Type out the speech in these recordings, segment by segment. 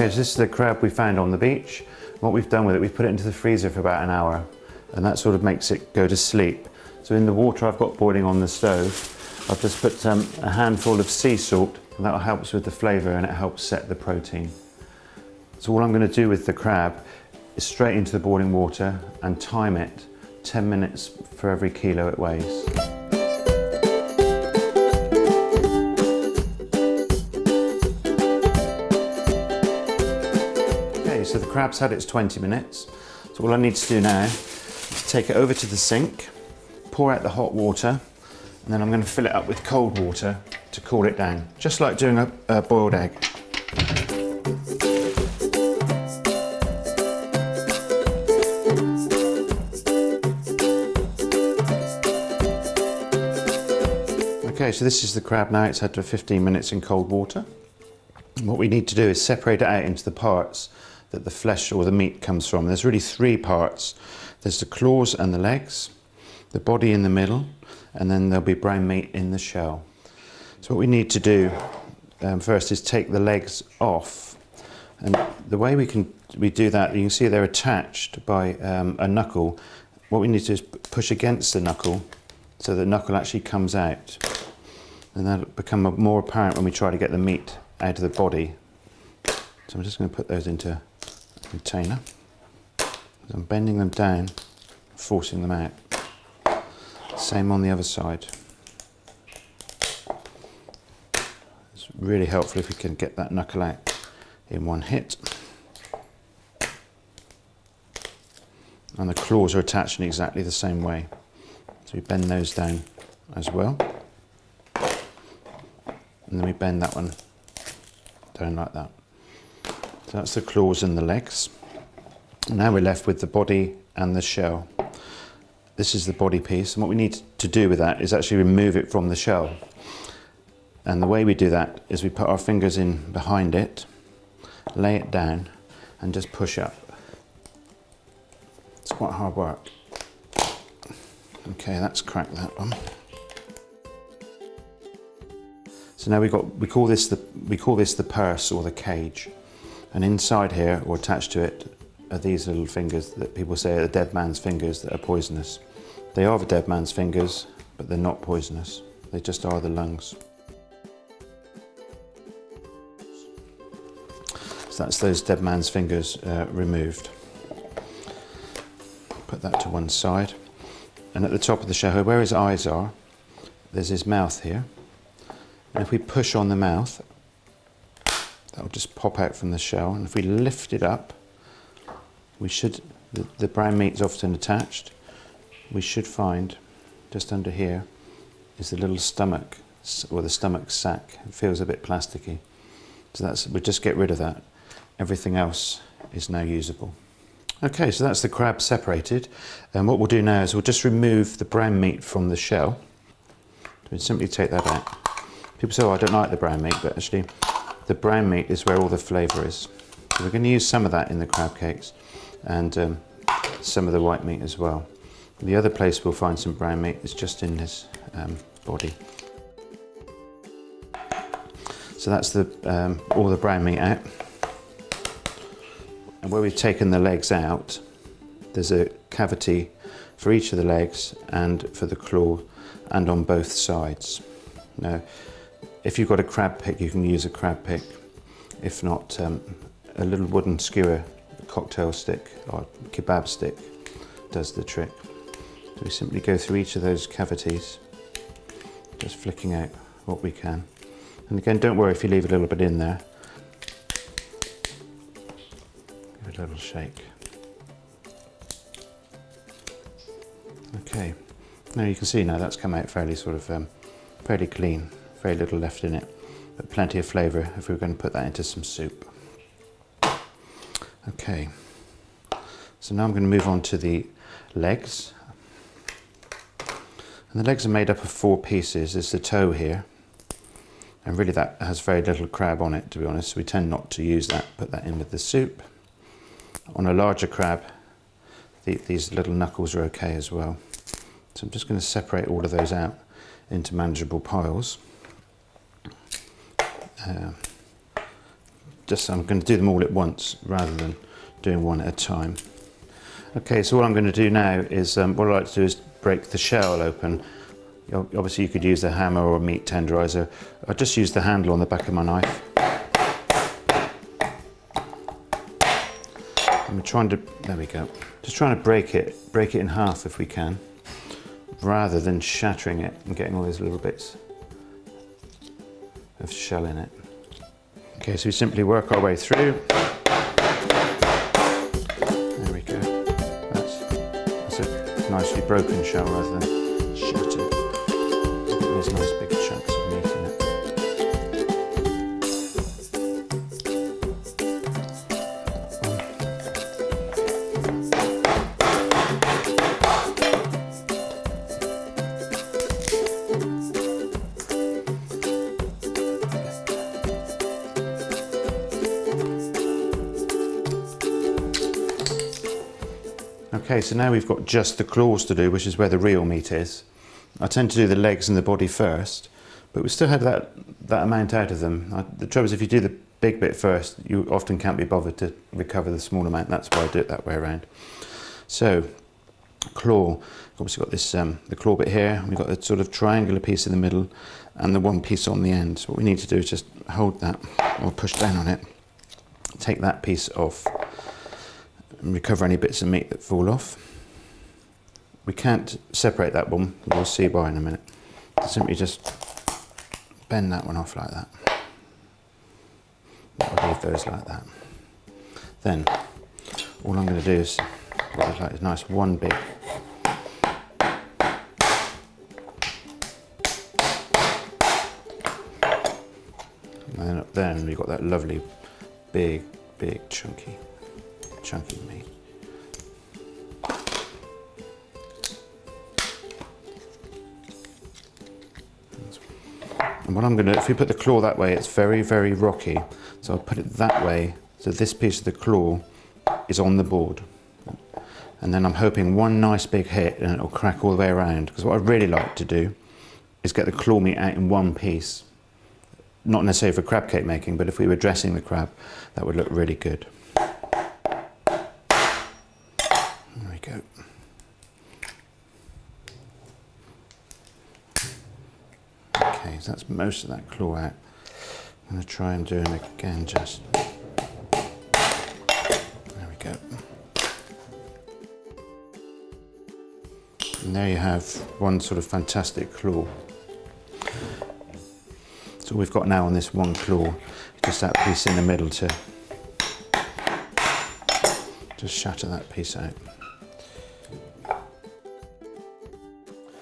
Okay, so this is the crab we found on the beach. What we've done with it, we've put it into the freezer for about an hour, and that sort of makes it go to sleep. So in the water I've got boiling on the stove, I've just put a handful of sea salt, and that helps with the flavour and it helps set the protein. So all I'm going to do with the crab is straight into the boiling water and time it 10 minutes for every kilo it weighs. So the crab's had its 20 minutes. So all I need to do now is take it over to the sink, pour out the hot water, and then I'm going to fill it up with cold water to cool it down, just like doing a boiled egg. Okay, so this is the crab now. It's had 15 minutes in cold water. And what we need to do is separate it out into the parts that the flesh or the meat comes from. There's really three parts. There's the claws and the legs, the body in the middle, and then there'll be brown meat in the shell. So what we need to do first is take the legs off. And the way we do that, you can see they're attached by a knuckle. What we need to do is push against the knuckle so the knuckle actually comes out. And that'll become more apparent when we try to get the meat out of the body. So I'm just going to put those into a container. I'm bending them down, forcing them out. Same on the other side. It's really helpful if we can get that knuckle out in one hit. And the claws are attached in exactly the same way. So we bend those down as well. And then we bend that one down like that. So that's the claws and the legs. And now we're left with the body and the shell. This is the body piece, and what we need to do with that is actually remove it from the shell. And the way we do that is we put our fingers in behind it, lay it down, and just push up. It's quite hard work. Okay, that's cracked that one. So now we call this the purse or the cage, and inside here or attached to it are these little fingers that people say are the dead man's fingers that are poisonous. They are the dead man's fingers, but they're not poisonous. They just are the lungs. So that's those dead man's fingers removed. Put that to one side, and at the top of the shell, where his eyes are, there's his mouth here. And if we push on the mouth, that'll just pop out from the shell. And if we lift it up, we should, the brown meat's often attached. We should find, just under here, is the little stomach, or the stomach sac. It feels a bit plasticky. So we'll just get rid of that. Everything else is now usable. Okay, so that's the crab separated. And what we'll do now is we'll just remove the brown meat from the shell. We'll simply take that out. People say, oh, I don't like the brown meat, but actually the brown meat is where all the flavour is. So we're going to use some of that in the crab cakes and some of the white meat as well. The other place we'll find some brown meat is just in this body. So that's all the brown meat out. And where we've taken the legs out, there's a cavity for each of the legs and for the claw and on both sides. Now, if you've got a crab pick, you can use a crab pick. If not, a little wooden skewer, a cocktail stick or kebab stick does the trick. So we simply go through each of those cavities, just flicking out what we can. And again, don't worry if you leave a little bit in there. Give it a little shake. Okay, now you can see now that's come out fairly fairly clean. Very little left in it, but plenty of flavour if we were going to put that into some soup. Okay, so now I'm going to move on to the legs. And the legs are made up of 4 pieces. There's the toe here, and really that has very little crab on it, to be honest. We tend not to use that, put that in with the soup. On a larger crab, these little knuckles are okay as well. So I'm just going to separate all of those out into manageable piles. I'm going to do them all at once rather than doing one at a time. Okay, so what I'm going to do now is, what I like to do is break the shell open. Obviously you could use a hammer or a meat tenderizer. I just use the handle on the back of my knife. I'm trying to, there we go. Just trying to break it in half if we can, rather than shattering it and getting all these little bits of shell in it. Okay, so we simply work our way through. There we go. That's a nicely broken shell rather than shattered. These nice big chunks of meat in it. Okay, so now we've got just the claws to do, which is where the real meat is. I tend to do the legs and the body first, but we still have that amount out of them. The trouble is, if you do the big bit first, you often can't be bothered to recover the small amount. That's why I do it that way around. So, claw. Obviously got this the claw bit here. We've got the sort of triangular piece in the middle and the one piece on the end. So what we need to do is just hold that or push down on it, take that piece off, and recover any bits of meat that fall off. We can't separate that one, we'll see why in a minute. Simply just bend that one off like that. I'll leave those like that. Then, all I'm going to do is, what I'd like is nice one big. And then up there, we've got that lovely big chunky meat. And what I'm going to, if we put the claw that way, it's very, very rocky. So I'll put it that way, so this piece of the claw is on the board. And then I'm hoping one nice big hit and it'll crack all the way around. Because what I'd really like to do is get the claw meat out in one piece. Not necessarily for crab cake making, but if we were dressing the crab, that would look really good. There we go. Okay, so that's most of that claw out. I'm going to try and do them again just. There we go. And there you have one sort of fantastic claw. So all we've got now on this one claw, just that piece in the middle to just shatter that piece out.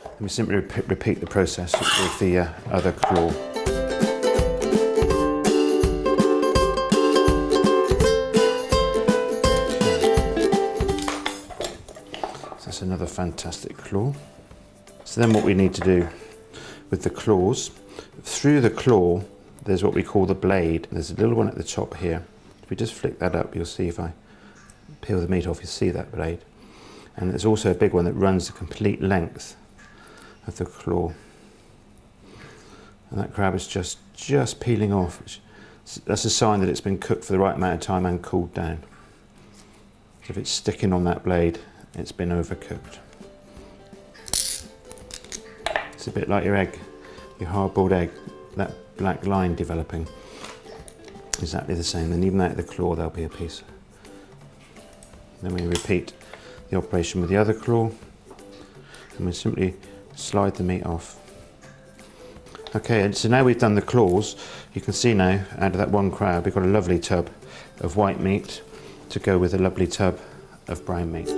And we simply repeat the process with the other claw. So that's another fantastic claw. So then what we need to do with the claws, through the claw, there's what we call the blade. There's a little one at the top here. If we just flick that up, you'll see, if I peel the meat off, you'll see that blade. And there's also a big one that runs the complete length of the claw. And that crab is just peeling off. That's a sign that it's been cooked for the right amount of time and cooled down. If it's sticking on that blade, it's been overcooked. It's a bit like your egg. Your hard-boiled egg, that black line developing, exactly the same. And even out of the claw, there'll be a piece. Then we repeat the operation with the other claw, and we simply slide the meat off. Okay, and so now we've done the claws. You can see now, out of that one crab, we've got a lovely tub of white meat to go with a lovely tub of brown meat.